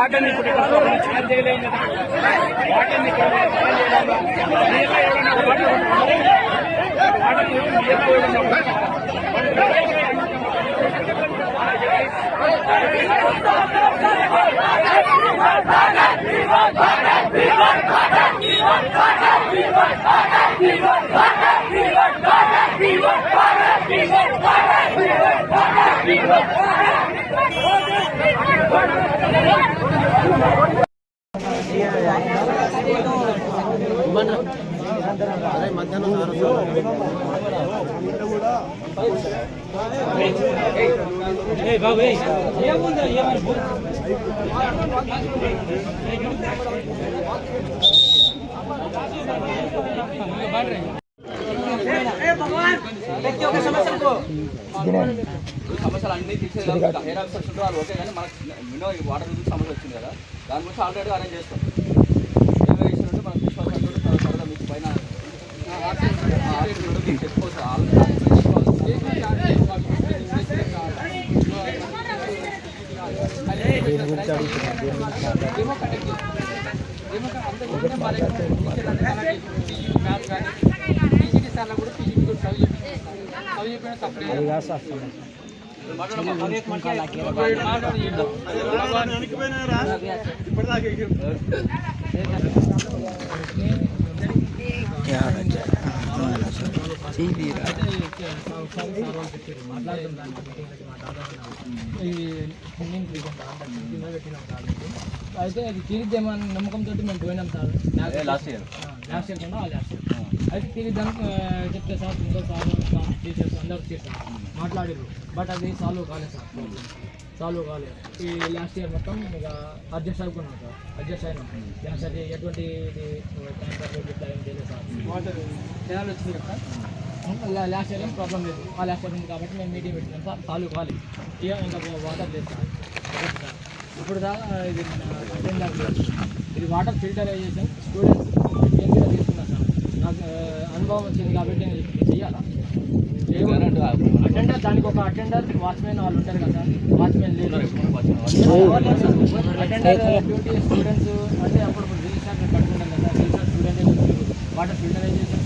Water charge చేయలేదు సమస్యలు అన్ని తీసేది హెయిర్ ఆఫీసర్స్ ఉంటారు వాళ్ళు ఓకే, కానీ మనకు మినిమం వాటర్ సమస్య వచ్చింది కదా, దాని గురించి ఆల్రెడీ అరేంజ్ చేస్తాం. ఏమో చేసినట్టు మనకు విశ్వాసం త్వరగా మీకు పైన అయితే అది తీరిద్దామని నమ్మకంతో మేము పోయినాం సార్. లాస్ట్ ఇయర్ కన్నా అయితే తీరిద్దానికి చెప్తే సార్ ఇంకో సార్ టీచర్స్ అందరూ చేశారు మాట్లాడారు, బట్ అది సాల్వ్ కాలేదు సార్. సాల్వ్ కాలేదు. ఈ లాస్ట్ ఇయర్ మొత్తం ఇక అడ్జస్ట్ అవుకున్నాం సార్. అడ్జస్ట్ అయినాం. సార్ ఎటువంటి ఇట్లా ఏం చేయలేదు సార్. చేయాలి వచ్చింది కదా సార్. లాస్ట్ ఇయర్ ఏం ప్రాబ్లం లేదు. ఆ లాస్ట్ ఇయర్ ఉంది కాబట్టి మేము మీటింగ్ పెట్టినాం సార్. సాల్వ్ కావాలి. ఇక ఇంకా వాటర్ లేదు సార్. ఇప్పుడు దాకా ఇది అటెండర్ ఇది వాటర్ ఫిల్టరైజేషన్ స్టూడెంట్స్ నేను కూడా తీసుకున్నాను సార్. నాకు అనుభవం వచ్చింది కాబట్టి నేను చెయ్యాలా అటెండర్, దానికి ఒక అటెండర్ వాచ్మెన్ వాళ్ళు ఉంటారు కదా సార్. వాచ్మెన్ లేదు. అటెండర్ డ్యూటీ స్టూడెంట్స్ అంటే అప్పుడు రిజిస్టర్ పడుకుంటాం కదా sir. Register student water filterisation